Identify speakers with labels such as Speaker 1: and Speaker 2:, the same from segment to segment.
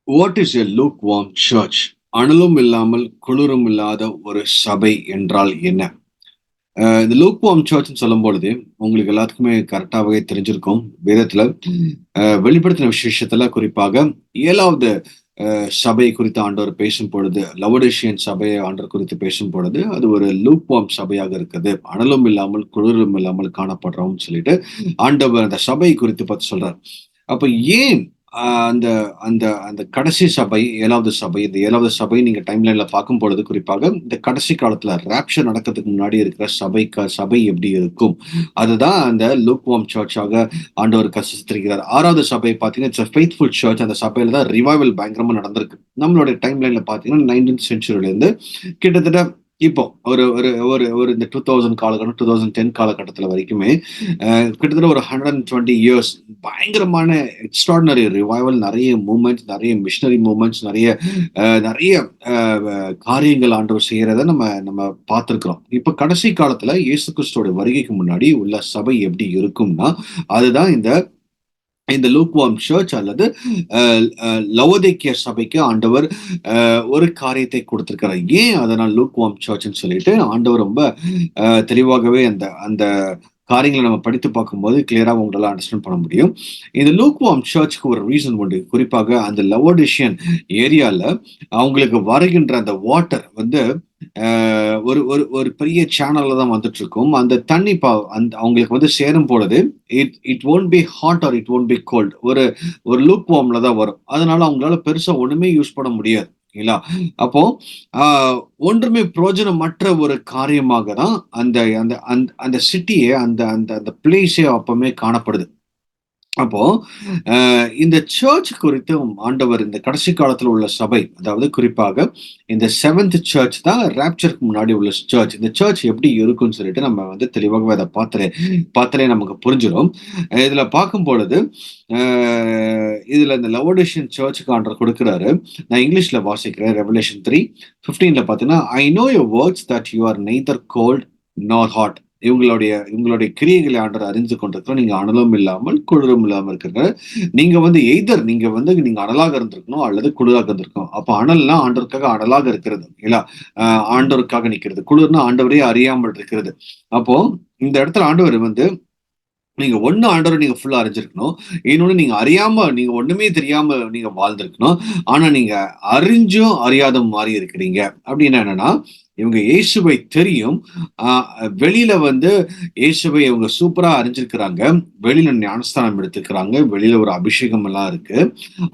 Speaker 1: What is a lukewarm church? அனலும் இல்லாமல் குளிரும் இல்லாத ஒரு சபை என்றால் என்ன? இந்த லூக் வார்ம் சர்ச்ன்னு சொல்லும்பொழுது, உங்களுக்கு எல்லாத்துக்குமே கரெக்டாவே தெரிஞ்சிருக்கும். வேதத்துல வெளிப்படுத்தின விசேஷத்துல குறிப்பாக 7வது சபை குறித்து ஆண்டவர் பேசும்பொழுது, லவோடிஷியன் சபையை ஆண்டவர் குறித்து பேசும்பொழுது, அது ஒரு லூக் வார்ம் சபையாக இருக்குது. அனலும் இல்லாமல், குளிரும் இல்லாமல் காணப்படுறோம்னு சொல்லிட்டு, ஆண்டவர் அந்த சபை குறித்து பார்த்து சொல்றார். அப்ப ஏன் அந்த அந்த அந்த கடைசி சபை 7வது சபை, இந்த 7வது சபை நீங்க டைம்லைன்ல பார்க்கும்பொழுது, குறிப்பாக இந்த கடைசி காலத்துல ராப்சர் நடக்கிறதுக்கு முன்னாடி இருக்கிற சபை எப்படி இருக்கும்? அதுதான் அந்த லூக் வார்ம் சர்ச்சாக ஆண்டவர் சித்தரிக்கிறார். 6வது சபை பார்த்தீங்கன்னா, இட்ஸ் a faithful சர்ச். அந்த சபையில தான் ரிவைவல் பயங்கரமா நடந்திருக்கு. நம்மளுடைய டைம்லைன்ல பார்த்தீங்கன்னா, 19th சென்ச்சுரியிலேருந்து கிட்டத்தட்ட இப்போ ஒரு ஒரு ஒரு ஒரு இந்த 2000 காலகட்டம், 2010 காலகட்டத்தில வரைக்குமே கிட்டத்தட்ட ஒரு 120 இயர்ஸ் பயங்கரமான எக்ஸ்ட்ராடினரி ரிவைவல், நிறைய மூவ்மெண்ட்ஸ், நிறைய மிஷனரி மூவ்மெண்ட்ஸ், நிறைய காரியங்கள் ஆண்டவர் செய்யறத நம்ம நம்ம பார்த்திருக்கிறோம். இப்ப கடைசி காலத்துல இயேசு கிறிஸ்துவோட வருகைக்கு முன்னாடி உள்ள சபை எப்படி இருக்கும்னா, அதுதான் இந்த இந்த லூக்வார்ம் சர்ச் அல்லது லவோதிக்கேய சபைக்கு ஆண்டவர் ஒரு காரியத்தை கொடுத்திருக்கிறார். ஏன் அதை நான் லூக்வார்ம் சர்ச்ன்னு சொல்லிட்டு ஆண்டவர் ரொம்ப தெளிவாகவே அந்த அந்த காரியங்களை நம்ம படித்து பார்க்கும்போது கிளியரா உங்களால அண்டர்ஸ்டாண்ட் பண்ண முடியும். இந்த லூக்வார்ம் சர்ச்சுக்கு ஒரு ரீசன் உண்டு. குறிப்பாக அந்த லவோடிஷியன் ஏரியால அவங்களுக்கு வருகின்ற அந்த வாட்டர் வந்து ஒரு ஒரு ஒரு பெரிய சேனல்ல தான் வந்துட்டு இருக்கும். அந்த தண்ணி அந்த அவங்களுக்கு வந்து சேரும் பொழுது it it won't be hot or it won't be cold. ஒரு ஒரு லூக் வார்ம்ல தான் வரும். அதனால அவங்களால பெருசா ஒண்ணுமே யூஸ் பண்ண முடியாது. இல்லைங்களா? அப்போ ஒன்றுமே பிரயோஜனமற்ற ஒரு காரியமாக தான் அந்த அந்த அந்த அந்த சிட்டியே அந்த அந்த அந்த பிளேஸே அப்பவுமே காணப்படுது. அப்போ இந்த சர்ச் குறித்து ஆண்டவர் இந்த கடைசி காலத்துல உள்ள சபை, அதாவது குறிப்பாக இந்த 7th சர்ச் தான் ராப்சருக்கு முன்னாடி உள்ள சர்ச். இந்த சர்ச் எப்படி இருக்கும்னு சொல்லிட்டு நம்ம வந்து தெளிவாகவே அதை பார்த்தாலே நமக்கு புரிஞ்சிடும். இதுல பார்க்கும் பொழுது இதுல இந்த லவோடிஷியன் சர்ச்சுக்கு ஆண்டவர் கொடுக்கிறாரு. நான் இங்கிலீஷ்ல வாசிக்கிறேன். ரெவலேஷன் 3:15 பாத்தீங்கன்னா, I know your words that you are neither cold nor hot. இவங்களுடைய கிரியைகளை ஆண்டவர் அறிந்து கொண்டிருக்கிறோம். நீங்க அனலும் இல்லாமல் குளிரும் இல்லாமல் இருக்கிற நீங்க வந்து நீங்க அனலாக இருந்திருக்கணும் அல்லது குளிராக இருந்திருக்கணும். அப்ப அனல்னா ஆண்டவருக்காக அனலாக இருக்கிறது இல்ல, ஆண்டவருக்காக நிக்கிறது. குளிர்னா ஆண்டவரே அறியாமல் இருக்கிறது. அப்போ இந்த இடத்துல ஆண்டவர் வந்து நீங்க ஒண்ணு ஆண்டவரை நீங்க ஃபுல்லா அறிஞ்சிருக்கணும். இன்னொன்னு நீங்க அறியாம, நீங்க ஒண்ணுமே தெரியாம நீங்க வாழ்ந்திருக்கணும். ஆனா நீங்க அறிஞ்சும் அறியாத மாறி இருக்கிறீங்க. அப்படின்னா என்னன்னா, இவங்க இயேசுவை தெரியும். ஆ வெளியில வந்து இயேசுவை இவங்க சூப்பரா அறிஞ்சிருக்கிறாங்க. வெளியில ஞானஸ்தானம் எடுத்துக்கிறாங்க. வெளியில ஒரு அபிஷேகம் எல்லாம் இருக்கு.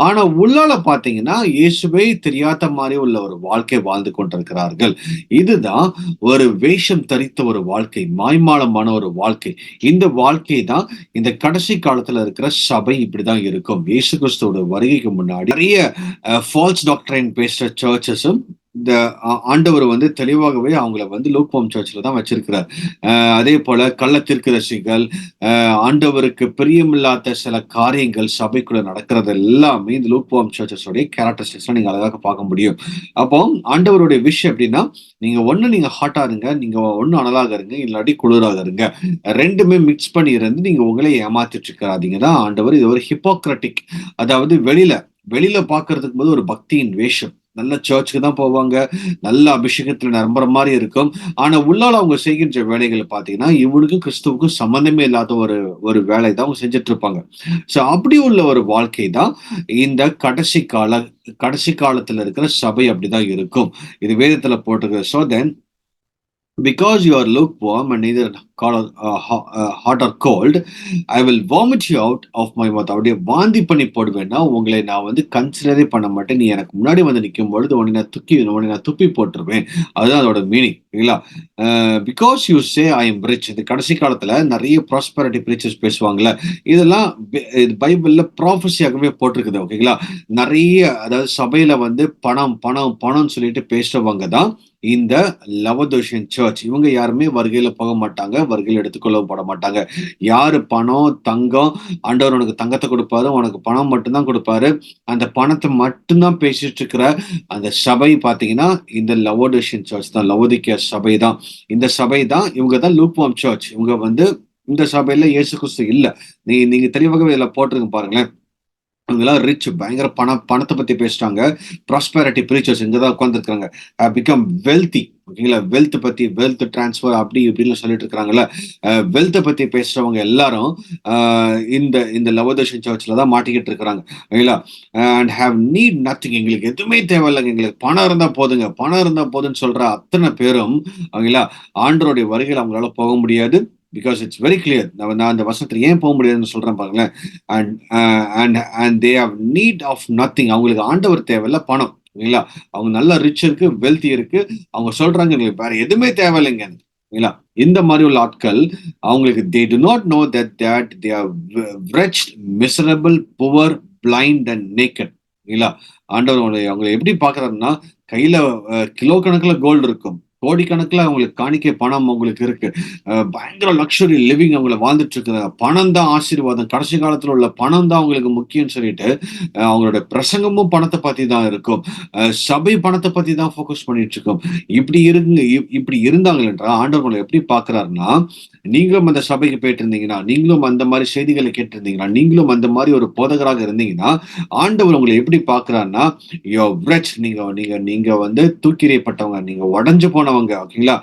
Speaker 1: ஆனா உள்ளால பார்த்தீங்கன்னா, இயேசுவை தெரியாத மாரி உள்ள ஒரு வாழ்க்கை வாழ்ந்து கொண்டிருக்கிறார்கள். இதுதான் ஒரு வேஷம் தரித்த ஒரு வாழ்க்கை. மாய்மாலமான ஒரு வாழ்க்கை. இந்த வாழ்க்கை தான் இந்த கடைசி காலத்துல இருக்கிற சபை இப்படிதான் இருக்கும். இயேசு கிறிஸ்துவோட வருகைக்கு முன்னாடி நிறைய ஃபால்ஸ் டாக்டரின் பேசுற சர்ச்சஸும் இந்த ஆண்டவர் வந்து தெளிவாகவே அவங்கள வந்து லூக்வார்ம் சர்ச்ல தான் வச்சிருக்கிறார். அதே போல கள்ள தீர்க்கதரிசிகள், ஆண்டவருக்கு பிரியமில்லாத சில காரியங்கள் சபைக்குள்ள நடக்கிறது எல்லாமே இந்த லூக்வார்ம் சர்ச்சஸோடைய கேரக்டரிஸ்டிக்ஸ் நீங்க அழகாக பார்க்க முடியும். அப்போ ஆண்டவருடைய விஷயம் எப்படின்னா, நீங்க ஹாட்டா இருங்க, நீங்க ஒண்ணு அனலாக இருங்க, இல்லாட்டி குளிராக இருங்க. 2மே மிக்ஸ் பண்ணி இருந்து நீங்க உங்களை ஏமாத்திட்டு இருக்காதீங்க தான் ஆண்டவர். இது ஒரு ஹிப்போக்ரட்டிக், அதாவது வெளியில வெளியில பார்க்கிறதுக்கு போது ஒரு பக்தியின் வேஷம். நல்ல சர்ச்சுக்கு தான் போவாங்க. நல்ல அபிஷேகத்துல நிரம்புற மாரி இருக்கும். ஆனா உள்ளால அவங்க செய்கின்ற வேலைகள் பார்த்தீங்கன்னா, இவனுக்கும் கிறிஸ்துவுக்கும் சம்மந்தமே இல்லாத ஒரு ஒரு வேலை தான் அவங்க செஞ்சுட்டு இருப்பாங்க. சோ அப்படி உள்ள ஒரு வாழ்க்கை தான் இந்த கடைசி காலத்துல இருக்கிற சபை அப்படிதான் இருக்கும். இது வேதத்துல போட்டிருக்கு. So then because you are lukewarm and neither hot or cold, I will vomit you out of my mouth. அப்படியே வாந்தி பண்ணி போடுவேன்னா உங்களை நான் வந்து கன்சிடரே பண்ண மாட்டேன். நீ எனக்கு முன்னாடி வந்து நிற்கும் பொழுது உன்னை நான் துப்பி போட்டுருவேன். அதுதான் அதோட மீனிங். இல்லைங்களா? Because you say I am rich. இந்த கடைசி காலத்துல நிறைய ப்ராஸ்பரிட்டி பிரீச்சர்ஸ் பேசுவாங்கல்ல, இதெல்லாம் பைபிள்ல ப்ராஃபஸியாகவே போட்டிருக்குது. ஓகேங்களா? நிறைய, அதாவது சபையில வந்து பணம் பணம் பணம்னு சொல்லிட்டு பேசுறவங்க தான் இந்த லவோதிஷியன் சர்ச். இவங்க யாருமே வருகையில போக மாட்டாங்க, வருகையில் எடுத்துக்கொள்ளப்பட மாட்டாங்க. யாரு பணம், தங்கம், ஆண்டவர் உனக்கு தங்கத்தை கொடுப்பாரு, உனக்கு பணம் மட்டும்தான் கொடுப்பாரு, அந்த பணத்தை மட்டும்தான் பேசிட்டு இருக்கிற அந்த சபை பாத்தீங்கன்னா இந்த லவோடிஷியன் சர்ச் தான், லவோதிக்கேய சபை தான். இந்த சபை தான், இவங்க தான் லூக்வார்ம் சர்ச். இவங்க வந்து இந்த சபையில இயேசு கிறிஸ்து இல்ல. நீங்க தெளிவாகவே இதுல போட்டிருங்க பாருங்களேன். இவங்கலாம் ரிச் பயங்கர பணத்தை பத்தி பேசுறாங்க. ப்ராஸ்பெரிட்டி பிரீச்சர்ஸ் இங்க தான் உட்கார்ந்துருக்காங்க. Become wealthy. ஓகேங்களா? வெல்த் ட்ரான்ஸ்ஃபர் அப்படி இப்படின்னு சொல்லிட்டு இருக்காங்கல்ல. வெல்த்த பத்தி பேசுறவங்க எல்லாரும் இந்த இந்த லவோதேஷன் சர்ச்ல தான் மாட்டிக்கிட்டு இருக்கிறாங்க. ஓகேங்களா? And have need nothing. எங்களுக்கு எதுவுமே தேவையில்லைங்க. எங்களுக்கு பணம் இருந்தா போதுங்க. பணம் இருந்தா போதுன்னு சொல்ற அத்தனை பேரும் ஓகேங்களா? ஆண்டவருடைய வருகையில அவங்களால போக முடியாது. Because it's very clear. நான் அந்த வசனத்துல ஏன் போக முடியாதுன்னு சொல்றேன் பாருங்களேன். And and they have need of nothing. அவங்களுக்கு ஆண்டவர் தேவையில்ல, பணம். இல்லைங்களா? அவங்க நல்ல ரிச் இருக்கு, வெல்த்தி இருக்கு. அவங்க சொல்றாங்க எங்களுக்கு வேற எதுவுமே தேவையில்லைங்க. இல்லைங்களா? இந்த மாதிரி உள்ள ஆட்கள் அவங்களுக்கு they do not know that they are wretched, miserable, poor, blind and naked. இல்லைங்களா? ஆண்டவர் அவங்களை எப்படி பாக்குறாருன்னா, கையில கிலோ கணக்குல கோல்டு இருக்கும், கோடிக்கணக்கில் அவங்களுக்கு காணிக்கை பணம் அவங்களுக்கு இருக்கு, பயங்கர லக்ஸுரி லிவிங் அவங்கள வாழ்ந்துட்டு இருக்கிறாங்க. பணம் தான் ஆசீர்வாதம், கடைசி காலத்துல உள்ள பணம் தான் அவங்களுக்கு முக்கியம்னு சொல்லிட்டு அவங்களோட பிரசங்கமும் பணத்தை பத்தி தான் இருக்கும். சபை பணத்தை பத்தி தான் ஃபோக்கஸ் பண்ணிட்டு இருக்கோம். இப்படி இருந்தாங்க என்றால் ஆண்டவர்களை எப்படி பாக்குறாருன்னா, நீங்களும் அந்த சபைக்கு போயிட்டு இருந்தீங்கன்னா, நீங்களும் அந்த மாதிரி செய்திகளை கேட்டிருந்தீங்கன்னா, நீங்களும் அந்த மாதிரி ஒரு போதகராக இருந்தீங்கன்னா, ஆண்டவர் உங்களை எப்படி பாக்குறாருன்னா, நீங்க நீங்க நீங்க வந்து தூக்கிறியப்பட்டவங்க, நீங்க உடஞ்சு போனவங்க, ஓகேங்களா?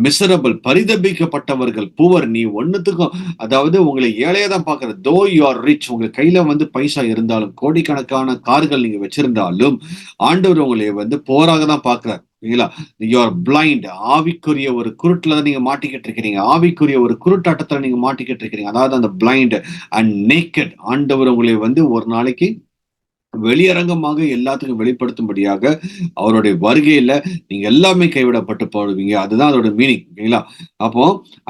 Speaker 1: மிசரபிள், பரிதபிக்கப்பட்டவர்கள், புவர், நீ ஒண்ணுத்துக்கும், அதாவது உங்களை ஏழையா தான் பாக்குற. தோ யூ ஆர் ரிச், உங்க கையில வந்து பைசா இருந்தாலும், கோடிக்கணக்கான கார்கள் நீங்க வச்சிருந்தாலும், ஆண்டவர் உங்களை வந்து போராக தான் பாக்குறார். இல்லைங்களா? You are blind. ஆவிக்குரிய ஒரு குருட்டுல தான் நீங்க மாட்டிக்கிட்டு இருக்கிறீங்க. ஆவிக்குரிய ஒரு குருட்டாட்டத்துல நீங்க மாட்டிக்கிட்டு இருக்கிறீங்க. அதாவது அந்த பிளைண்ட் அண்ட் நேக்கட். ஆண்டவர் உங்களை வந்து ஒரு நாளைக்கு வெளியரங்கமாக எல்லாத்துக்கும் வெளிப்படுத்தும்படியாக அவருடைய வருகையில நீங்க எல்லாமே கைவிடப்பட்டு போடுவீங்க. அதுதான் அதோட மீனிங். ஓகேங்களா? அப்போ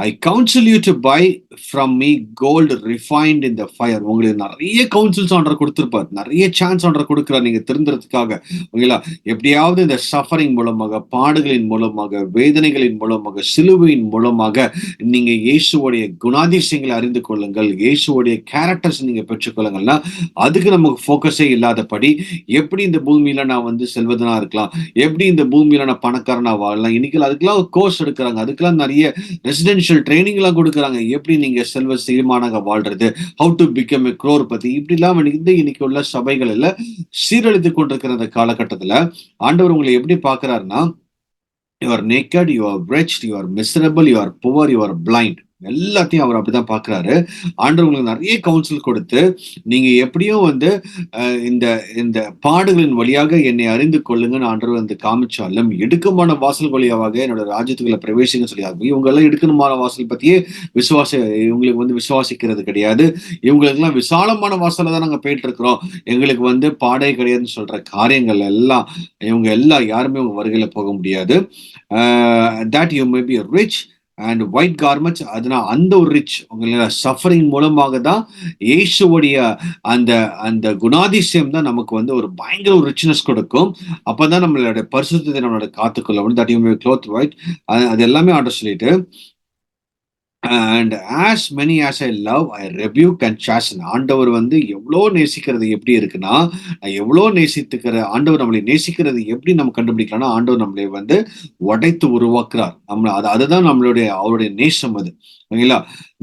Speaker 1: I counsel you to buy from me gold refined in the fire. உங்களுக்கு நிறைய கவுன்சில்ஸ் ஆண்டர் கொடுத்திருப்பார், நிறைய சான்ஸ் ஆண்டர் கொடுக்கிறார் நீங்க திருந்துறதுக்காக. ஓகேங்களா? எப்படியாவது இந்த சஃபரிங் மூலமாக, பாடுகளின் மூலமாக, வேதனைகளின் மூலமாக, சிலுவையின் மூலமாக நீங்க இயேசுவோடைய குணாதிசயங்களை அறிந்து கொள்ளுங்கள், இயேசுவோடைய கேரக்டர்ஸ் நீங்க பெற்றுக்கொள்ளுங்கள்னா, அதுக்கு நமக்கு ஃபோக்கஸே இல்லாதபடி எப்படி இந்த பூமியில நான் வந்து செல்வதனா இருக்கலாம், எப்படி இந்த பூமியில நான் பணக்காரனா வாழலாம். இன்னைக்கு அதுக்கெல்லாம் கோர்ஸ் எடுக்கிறாங்க, அதுக்கெல்லாம் நிறைய ரெசிடென்ஷியல் ட்ரைனிங் எல்லாம் கொடுக்குறாங்க. எப்படி நீங்க செல்வ சீமானாக வாழ்றது, ஹவு டு பிகம் எ க்ரோர் பத்தி இப்படி எல்லாம் இன்னைக்கு உள்ள சபைகள் எல்லாம் சீரழித்து கொண்டிருக்கிற அந்த காலகட்டத்துல ஆண்டவர் உங்களை எப்படி பாக்குறாருன்னா, you are naked, you are wretched, you are miserable, you are poor, you are blind. எல்லாத்தையும் அவர் அப்படிதான் பாக்குறாரு. ஆண்டவர் உங்களுக்கு நிறைய கவுன்சில் கொடுத்து, நீங்க எப்படியும் வந்து இந்த இந்த பாடுகளின் வழியாக என்னை அறிந்து கொள்ளுங்கன்னு ஆண்டவர் வந்து காமிச்சாலும், இடுக்கமான வாசல் வழியாக என்னோட ராஜ்யத்துக்குள்ள பிரவேசிங்க சொல்லி, இவங்க எல்லாம் இடுக்கமான வாசல் பத்தியே இவங்களுக்கு வந்து விசுவாசிக்கிறது கிடையாது. இவங்களுக்கு எல்லாம் விசாலமான வாசல்ல தான் நாங்க போயிட்டு இருக்கிறோம், எங்களுக்கு வந்து பாடே கிடையாதுன்னு சொல்ற காரியங்கள் எல்லாம் இவங்க எல்லாம் யாருமே உங்க வருகையில போக முடியாது. That you may be rich and white garments. அதனால அந்த ஒரு ரிச் உங்களோட சஃபரிங் மூலமாக தான் இயேசுவுடைய அந்த அந்த குணாதிசயம் தான் நமக்கு வந்து ஒரு பயங்கர ஒரு ரிச்னஸ் கொடுக்கும். அப்பதான் நம்மளோட பரிசுத்தத்தை நம்மளோட காத்துக்கொள்ள முடியும். That you may clothe white. அது எல்லாமே ஆர்டர் சொல்லிட்டு, and as many as I love I rebuke and chasten. ஆண்டவர் வந்து எவ்வளோ நேசிக்கிறது எப்படி இருக்குன்னா, எவ்வளோ நேசித்துக்கிற ஆண்டவர் நம்மளை நேசிக்கிறது எப்படி நம்ம கண்டுபிடிக்கலாம்னா, ஆண்டவர் நம்மளை வந்து உடைத்து உருவாக்குறார். அதுதான் நம்மளுடைய அவருடைய நேசம் அது. ஓகேங்களா?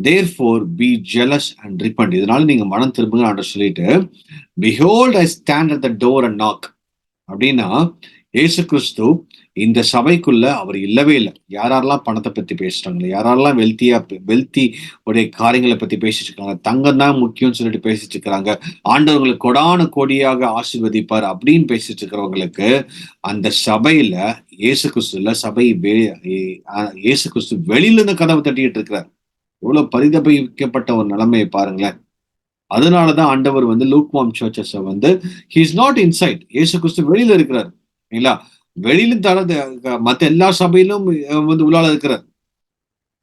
Speaker 1: Therefore be zealous and repent. இதனால நீங்க மனம் திரும்புங்க ஆண்டவர் சொல்லிட்டு, behold I stand at the door and knock. அப்படின்னா இயேசு கிறிஸ்து இந்த சபைக்குள்ள அவர் இல்லவே இல்லை. யாரெல்லாம் பணத்தை பத்தி பேசுறாங்களோ, யாரெல்லாம் வெல்த்தி உடைய காரியங்களை பத்தி பேசிட்டு இருக்காங்க, தங்கம் தான் முக்கியம்னு சொல்லிட்டு பேசிட்டு இருக்கிறாங்க, ஆண்டவங்களுக்கு கொடான கோடியாக ஆசீர்வதிப்பார் அப்படின்னு பேசிட்டு இருக்கிறவங்களுக்கு அந்த சபையில இயேசு கிறிஸ்து இல்ல, இயேசு கிறிஸ்து வெளியில இருந்து கதவை தட்டிட்டு இருக்கிறார். எவ்வளவு பரிதபிக்கப்பட்ட ஒரு நிலைமையை பாருங்களேன். அதனாலதான் ஆண்டவர் வந்து லூக்வார்ம் சர்ச்சஸ் வந்து ஹி இஸ் நாட் இன்சைட். இயேசு கிறிஸ்து வெளியில இருக்கிறார். இல்லைங்களா? வெளியில மத்த எல்லா சபையிலும் வந்து உள்ளால இருக்கிறார்.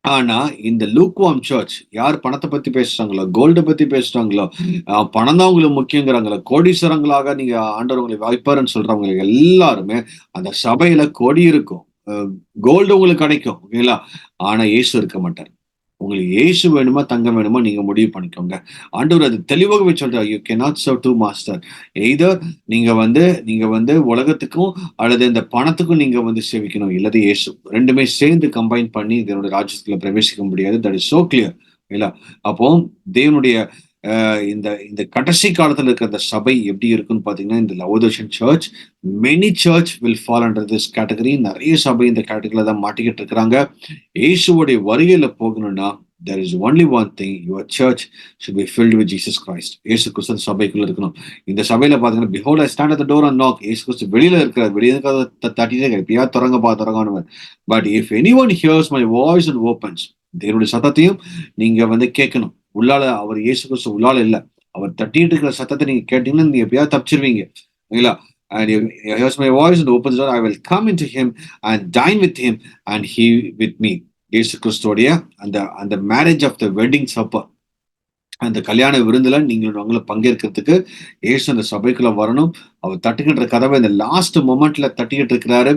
Speaker 1: ஆனா இந்த லூக்வார்ம் சர்ச் யார் பணத்தை பத்தி பேசுறாங்களோ, கோல்ட பத்தி பேசுறாங்களோ, பணம் தான் உங்களுக்கு முக்கியங்கிறாங்களோ, கோடீஸ்வரங்களாக நீங்க ஆண்டவர் உங்களை வாய்ப்பாருன்னு சொல்றவங்க எல்லாருமே அந்த சபையில கொடி இருக்கும், கோல்டு உங்களுக்கு கிடைக்கும். ஓகேங்களா? ஆனா இயேசு இருக்க மாட்டார். உங்களுக்கு இயேசு வேணுமா, தங்கம் வேணுமா, நீங்க முடிவு பண்ணிக்கோங்க. ஆண்டவர் அது தெளிவாகவே சொல்றார். You can not serve two master. Either நீங்க வந்து உலகத்துக்கும் அல்லது இந்த பணத்துக்கும் நீங்க வந்து சேவிக்கணும், இல்லது இயேசு. ரெண்டுமே சேர்ந்து கம்பைன் பண்ணி இதனுடைய ராஜ்யத்துல பிரவேசிக்க முடியாது. That is so clear. இல்ல அப்போ தேவனுடைய இந்த இந்த கடைசி காலத்துல இருக்கிற அந்த சபை எப்படி இருக்குன்னு பாத்தீங்கன்னா, இந்த Laodicean church, many church will fall under this category. நிறைய சபை இந்த கேட்டகரியில தான் மாட்டிக்கிட்டு இருக்கிறாங்க. இயேசுவுடைய வருகையில போகணும்னா, there is only one thing, your church should be filled with Jesus Christ. இயேசு கிறிஸ்து சபைக்குள்ள இருக்கணும். இந்த சபையில பாத்தீங்கன்னா, behold I stand at the door and knock. இயேசு கிறிஸ்து வெளியில இருக்கிறார். வெளிய இருக்கிறத தட்டிட்டே இருக்காரு. எப்படியா தொறங்கப்பா தொறங்கன்னு. But if anyone hears my voice and opens, தேவனுடைய சத்தத்தையும் நீங்க கேட்கணும். உள்ளால அவர் இயேசு கிறிஸ்து உள்ளால இல்ல. அவர் தட்டிட்டு இருக்கிற சத்தத்தை நீங்க கேட்டீங்கன்னா, நீங்க எப்படியாவது தப்பிச்சிருவீங்க. இல்லைங்களா? And if he hears my voice and opens the door, I will come into him and dine with him and he with me. இயேசு கிறிஸ்துவோடைய அந்த அந்த marriage of the wedding supper, அந்த கல்யாண விருந்துல நீங்கள் அவங்கள பங்கேற்கிறதுக்கு இயேசு அந்த சபைக்குள்ள வரணும். அவர் தட்டுகின்ற கதவை இந்த லாஸ்ட் மொமெண்ட்ல தட்டிக்கிட்டு இருக்கிறாரு.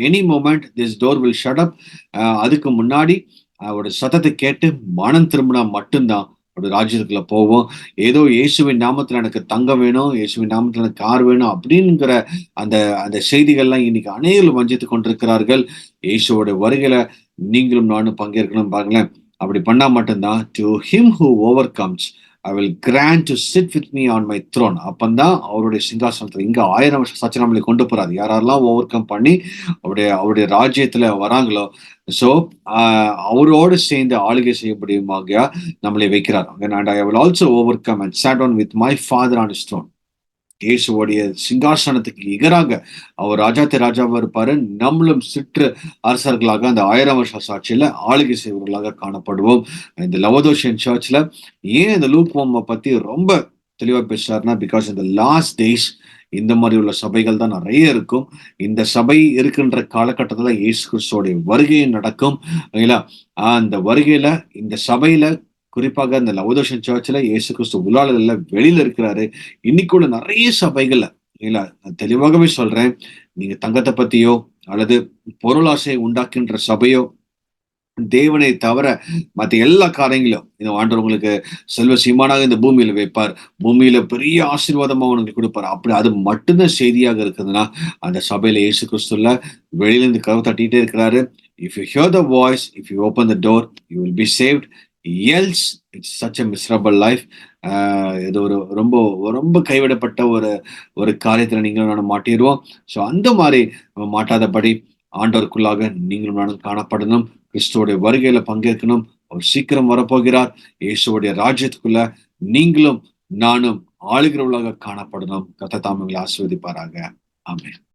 Speaker 1: Any moment this door will shut up. அதுக்கு முன்னாடி அவரோட சத்தத்தை கேட்டு மனம் திரும்பினா மட்டும்தான் அவருடைய ராஜ்யத்துக்குள்ள போவோம். ஏதோ இயேசுவின் நாமத்துல எனக்கு தங்கம் வேணும், இயேசுவின் நாமத்துல எனக்கு கார் வேணும் அப்படிங்கிற அந்த அந்த செய்திகள்லாம் இன்னைக்கு அநேகர் வஞ்சித்துக் கொண்டிருக்கிறார்கள். இயேசுவோட வருகையில நீங்களும் நானும் பங்கேற்கணும் பாருங்களேன். அப்படி பண்ணா மட்டும்தான் to him who overcomes I will grant to sit with me on my throne. அப்பந்தான் அவருடைய சிங்காசனத்துல இங்க 1000 வருஷ சாட்சி நம்மளை கொண்டு போறாரு. யாரெல்லாம் ஓவர் கம் பண்ணி அவருடைய ராஜ்யத்துல வராங்களோ, சோ அவரோடு சேர்ந்து ஆளுகை செய்யப்படியுமாக நம்மளை வைக்கிறார். And I will also overcome and sat down with my father on his throne. இயேசுவோடைய சிங்காசனத்துக்கு நிகராக அவர் ராஜாவா இருப்பாரு. நம்மளும் சிற்று அரசர்களாக அந்த 1000 வருஷ சாட்சியில ஆளுகை செய்வர்களாக காணப்படுவோம். இந்த லவோதிஷியன் சர்ச்ல ஏன் இந்த லூக்வார்ம் பத்தி ரொம்ப தெளிவா பேசுறாருன்னா, பிகாஸ் இந்த லாஸ்ட் டேஸ் இந்த மாதிரி உள்ள சபைகள் தான் நிறைய இருக்கும். இந்த சபை இருக்கின்ற காலகட்டத்துல இயேசு கிறிஸ்துவோடைய வருகை நடக்கும். அந்த வருகையில இந்த சபையில குறிப்பாக இந்த லவோதிஷியன் சர்ச்ல இயேசு கிறிஸ்து உள்ளாளர்ல வெளியில இருக்கிறாரு. இன்னைக்குள்ள நிறைய சபைகள்ல தெளிவாகவே சொல்றேன், நீங்க தங்கத்தை பத்தியோ அல்லது பொருளாசை உண்டாக்குகின்ற சபையோ தேவனை தவிர மத்த எல்லா காரியங்களும் இந்த ஆண்டவர் உங்களுக்கு செல்வ சீமானாக இந்த பூமியில வைப்பார், பூமியில பெரிய ஆசீர்வாதமா உங்களுக்கு கொடுப்பார். அப்படி அது மட்டும்தான் செய்தியாக இருக்குதுன்னா அந்த சபையில இயேசு கிறிஸ்துல வெளியில இருந்து கதவு தட்டிட்டே இருக்கிறாரு. If you hear the voice, if you open the door, you will be saved. Else it's such a miserable life. இது ஒரு ரொம்ப ரொம்ப கைவிடப்பட்ட ஒரு காரியத்துல நீங்களும் நானும் மாட்டிடுவோம். ஸோ அந்த மாதிரி மாட்டாதபடி ஆண்டவருக்குள்ளாக நீங்களும் நானும் காணப்படணும். கிறிஸ்துவோடைய வருகையில பங்கேற்கணும். அவர் சீக்கிரம் வரப்போகிறார். இயேசுவோடைய ராஜ்யத்துக்குள்ள நீங்களும் நானும் ஆளுகிறவர்களாக காணப்படணும். கர்த்தர் தாமே உங்களை ஆசீர்வதிப்பாராக. ஆமென்.